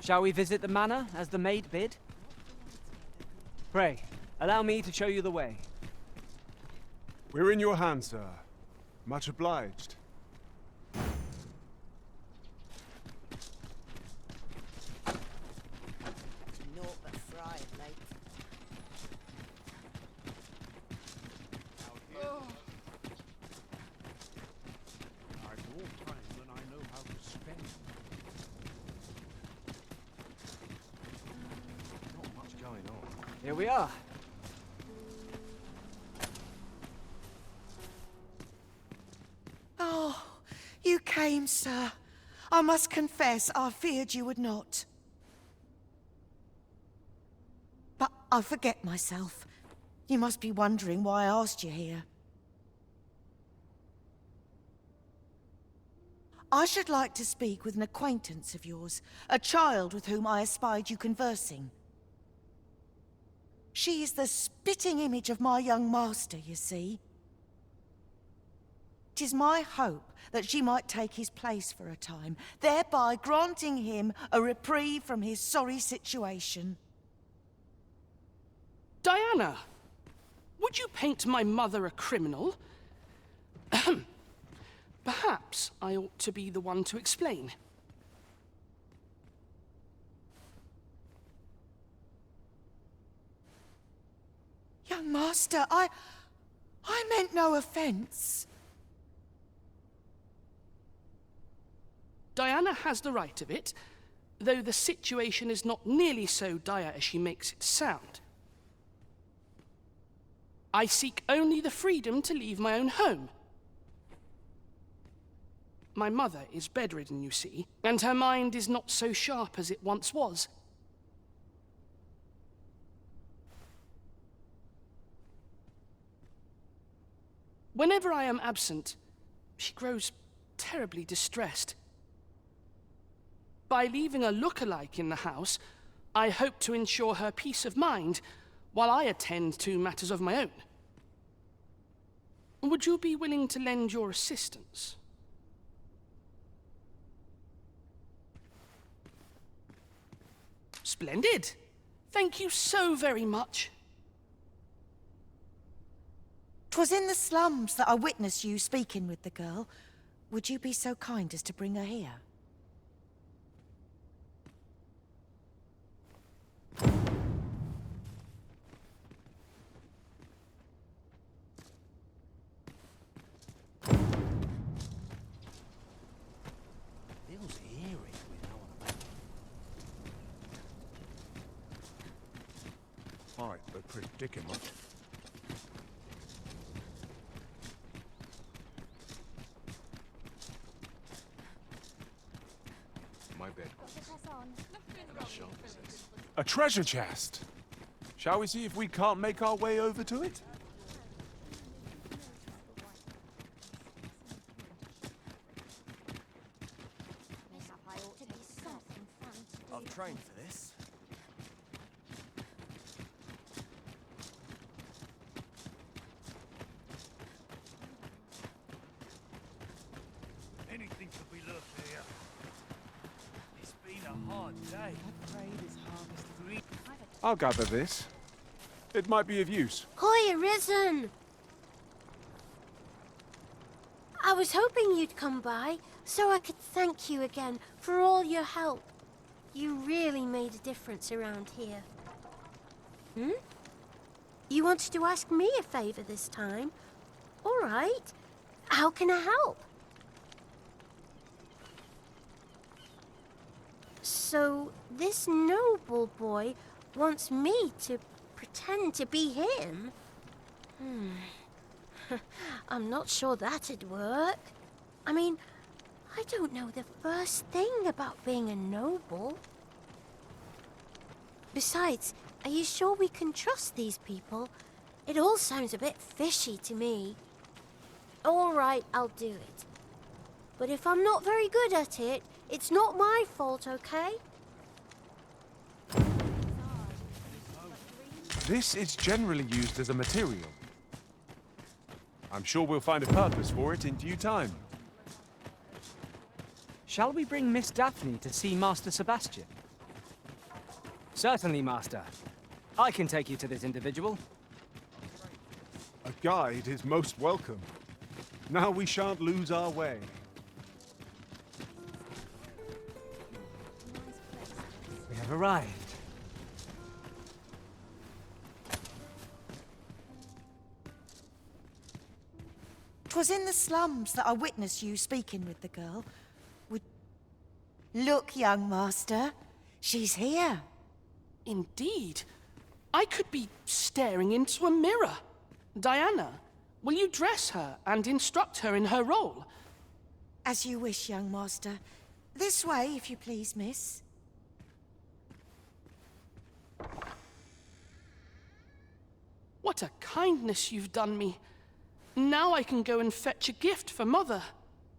Shall we visit the manor, as the maid bid? Pray, allow me to show you the way. We're in your hands, sir. Much obliged. Naught but fry, mate. I've more time than I know how to spend. Not much going on. Here we are. Oh, you came, sir. I must confess, I feared you would not. But I forget myself. You must be wondering why I asked you here. I should like to speak with an acquaintance of yours, a child with whom I espied you conversing. She is the spitting image of my young master, you see. 'Tis my hope that she might take his place for a time, thereby granting him a reprieve from his sorry situation. Diana! Would you paint my mother a criminal? Ahem. Perhaps I ought to be the one to explain. Young master, I meant no offense. Diana has the right of it, though the situation is not nearly so dire as she makes it sound. I seek only the freedom to leave my own home. My mother is bedridden, you see, and her mind is not so sharp as it once was. Whenever I am absent, she grows terribly distressed. By leaving a look-alike in the house, I hope to ensure her peace of mind while I attend to matters of my own. Would you be willing to lend your assistance? Splendid! Thank you so very much. 'Twas in the slums that I witnessed you speaking with the girl. Would you be so kind as to bring her here? Feels eerie without a Aye, a predicament. My bed. A treasure chest! Shall we see if we can't make our way over to it? I've trained for this. anything to be looked here. It's been a hard day. I'll gather this. It might be of use. Hoy, Arisen! I was hoping you'd come by, so I could thank you again for all your help. You really made a difference around here. Hmm? You wanted to ask me a favor this time? All right. How can I help? So, this noble boy wants me to pretend to be him? I'm not sure that'd work. I mean, I don't know the first thing about being a noble. Besides, are you sure we can trust these people? It all sounds a bit fishy to me. All right, I'll do it. But if I'm not very good at it, it's not my fault, okay? This is generally used as a material. I'm sure we'll find a purpose for it in due time. Shall we bring Miss Daphne to see Master Sebastian? Certainly, Master. I can take you to this individual. A guide is most welcome. Now we shan't lose our way. We have arrived. 'Twas in the slums that I witnessed you speaking with the girl. Look, young master. She's here. Indeed. I could be staring into a mirror. Diana, will you dress her and instruct her in her role? As you wish, young master. This way, if you please, miss. What a kindness you've done me. Now I can go and fetch a gift for Mother.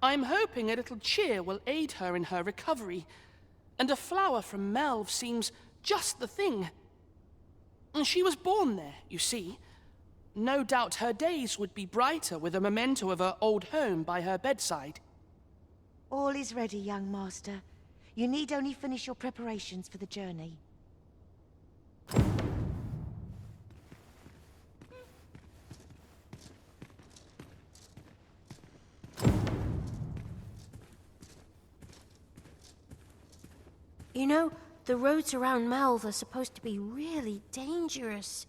I'm hoping a little cheer will aid her in her recovery. And a flower from Melve seems just the thing. She was born there, you see. No doubt her days would be brighter with a memento of her old home by her bedside. All is ready, young master. You need only finish your preparations for the journey. You know, the roads around Melve are supposed to be really dangerous.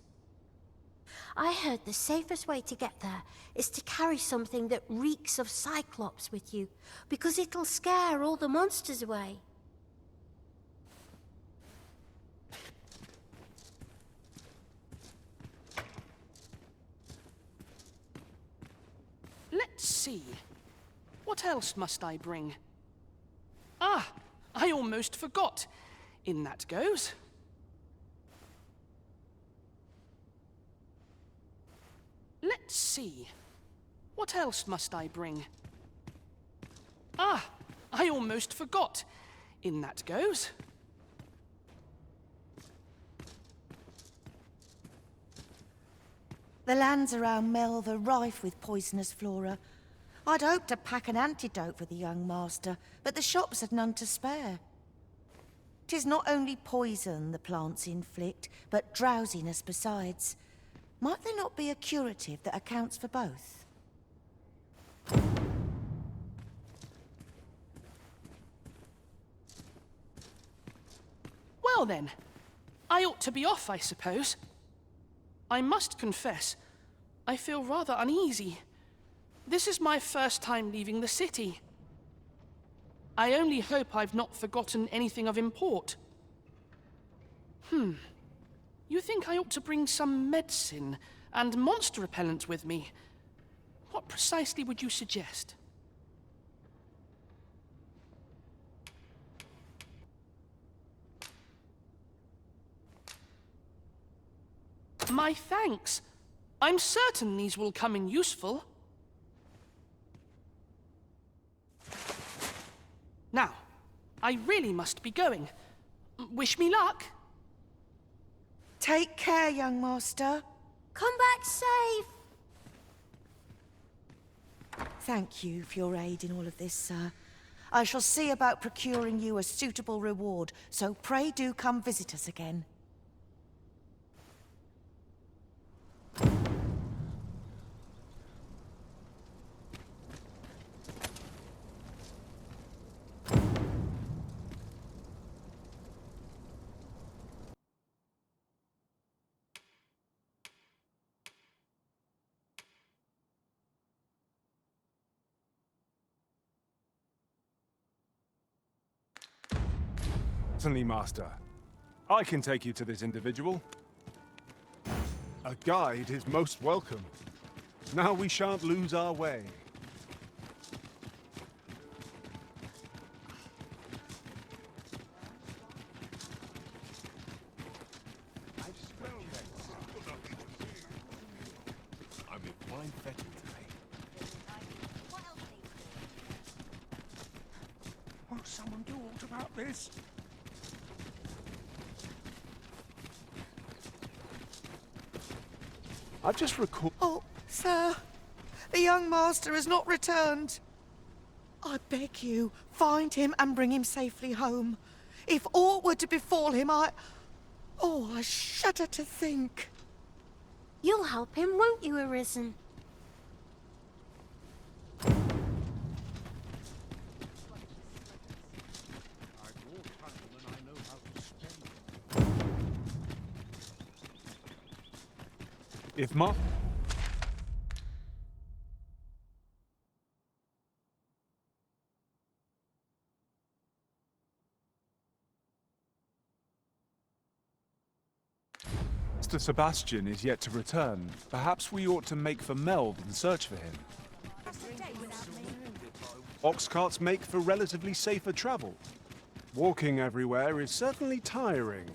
I heard the safest way to get there is to carry something that reeks of Cyclops with you, because it'll scare all the monsters away. Let's see. What else must I bring? Ah, I almost forgot. In that goes. Let's see. What else must I bring? Ah, I almost forgot. In that goes. The lands around Melve are rife with poisonous flora. I'd hoped to pack an antidote for the young master, but the shops had none to spare. 'Tis not only poison the plants inflict, but drowsiness besides. Might there not be a curative that accounts for both? Well then, I ought to be off, I suppose. I must confess, I feel rather uneasy. This is my first time leaving the city. I only hope I've not forgotten anything of import. You think I ought to bring some medicine and monster repellent with me? What precisely would you suggest? My thanks. I'm certain these will come in useful. Now, I really must be going. Wish me luck. Take care, young master. Come back safe! Thank you for your aid in all of this, sir. I shall see about procuring you a suitable reward, so pray do come visit us again. Certainly, Master. I can take you to this individual. A guide is most welcome. Now we shan't lose our way. I'm with blind vetting today. Won't someone do aught about this? I've just recalled... Oh, sir, the young master has not returned. I beg you, find him and bring him safely home. If aught were to befall him, Oh, I shudder to think. You'll help him, won't you, Arisen? If Ma... Master Sebastian is yet to return. Perhaps we ought to make for Melv and search for him. Ox carts make for relatively safer travel. Walking everywhere is certainly tiring.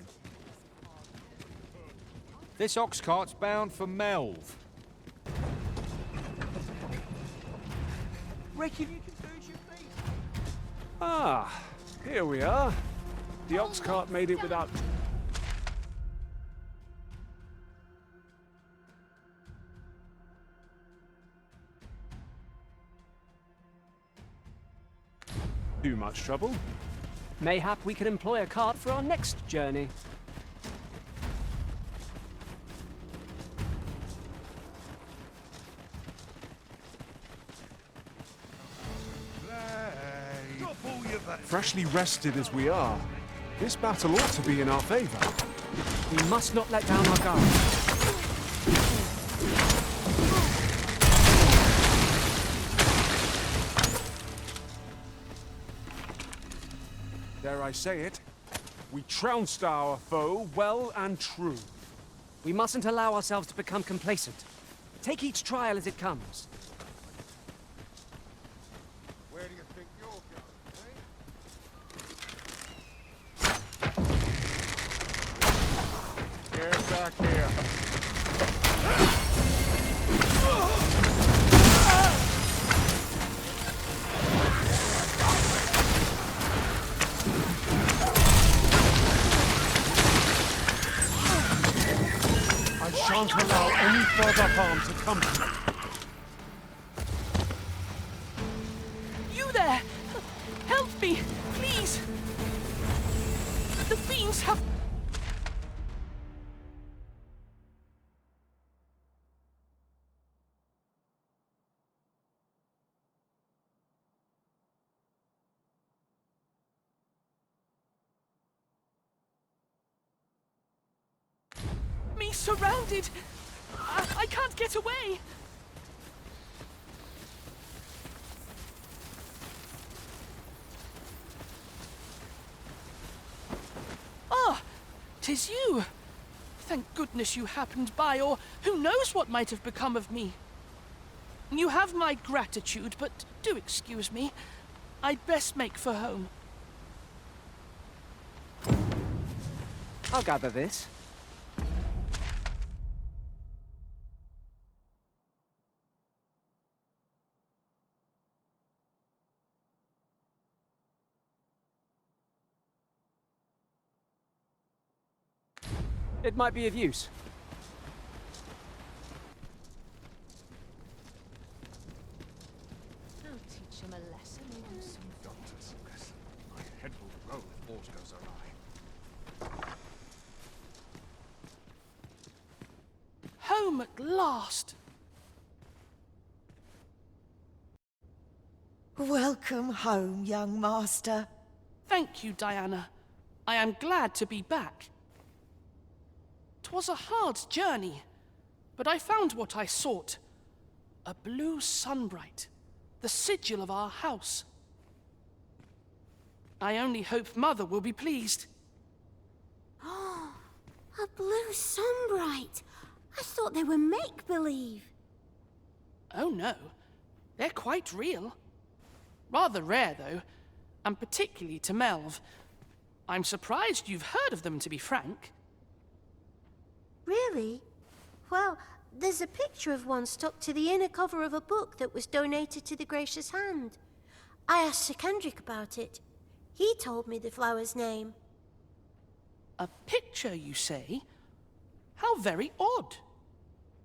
This ox cart's bound for Melv. Reckon you can lose your feet? Ah, here we are. The ox cart made it without... too much trouble. Mayhap we could employ a cart for our next journey. Freshly rested as we are, this battle ought to be in our favor. We must not let down our guard. Dare I say it, we trounced our foe well and true. We mustn't allow ourselves to become complacent. Take each trial as it comes. Where do you think you're going, eh? Get back here. I shan't allow any further harm to come to me. You there! Help me, please! The fiends have... me surrounded! I can't get away! Ah! 'Tis you! Thank goodness you happened by, or who knows what might have become of me. You have my gratitude, but do excuse me. I'd best make for home. I'll gather this. It might be of use. I'll teach him a lesson and do some Doctor's lesson. My head will roll if aught goes awry. Home at last! Welcome home, young master. Thank you, Diana. I am glad to be back. 'Twas a hard journey, but I found what I sought. A blue sunbright, the sigil of our house. I only hope Mother will be pleased. Oh, a blue sunbright. I thought they were make-believe. Oh no, they're quite real. Rather rare, though, and particularly to Melv. I'm surprised you've heard of them, to be frank. Really? Well, there's a picture of one stuck to the inner cover of a book that was donated to the Gracious Hand. I asked Sir Kendrick about it. He told me the flower's name. A picture, you say? How very odd.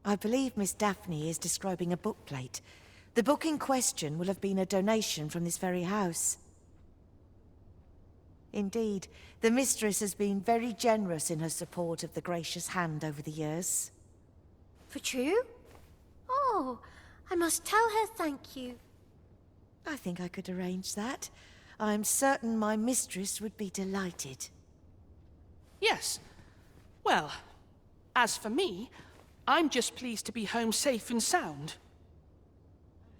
I believe Miss Daphne is describing a bookplate. The book in question will have been a donation from this very house. Indeed, the mistress has been very generous in her support of the gracious hand over the years. For true? Oh, I must tell her thank you. I think I could arrange that. I'm certain my mistress would be delighted. Yes. Well, as for me, I'm just pleased to be home safe and sound.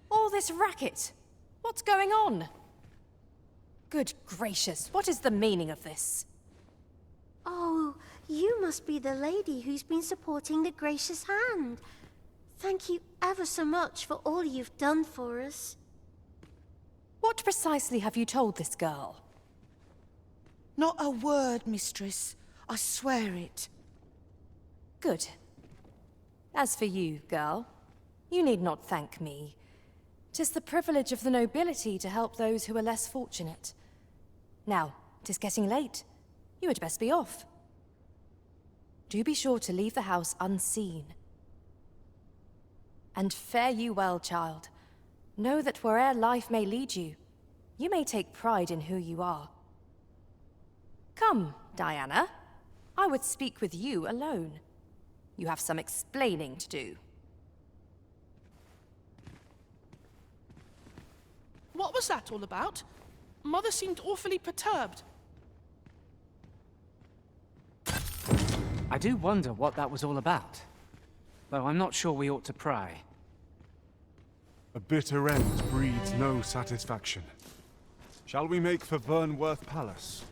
All this racket. What's going on? Good gracious, what is the meaning of this? Oh, you must be the lady who's been supporting the gracious hand. Thank you ever so much for all you've done for us. What precisely have you told this girl? Not a word, mistress. I swear it. Good. As for you, girl, you need not thank me. 'Tis the privilege of the nobility to help those who are less fortunate. Now, 'tis getting late. You had best be off. Do be sure to leave the house unseen. And fare you well, child. Know that where'er life may lead you, you may take pride in who you are. Come, Diana. I would speak with you alone. You have some explaining to do. What was that all about? Mother seemed awfully perturbed. I do wonder what that was all about. Though I'm not sure we ought to pry. A bitter end breeds no satisfaction. Shall we make for Vernworth Palace?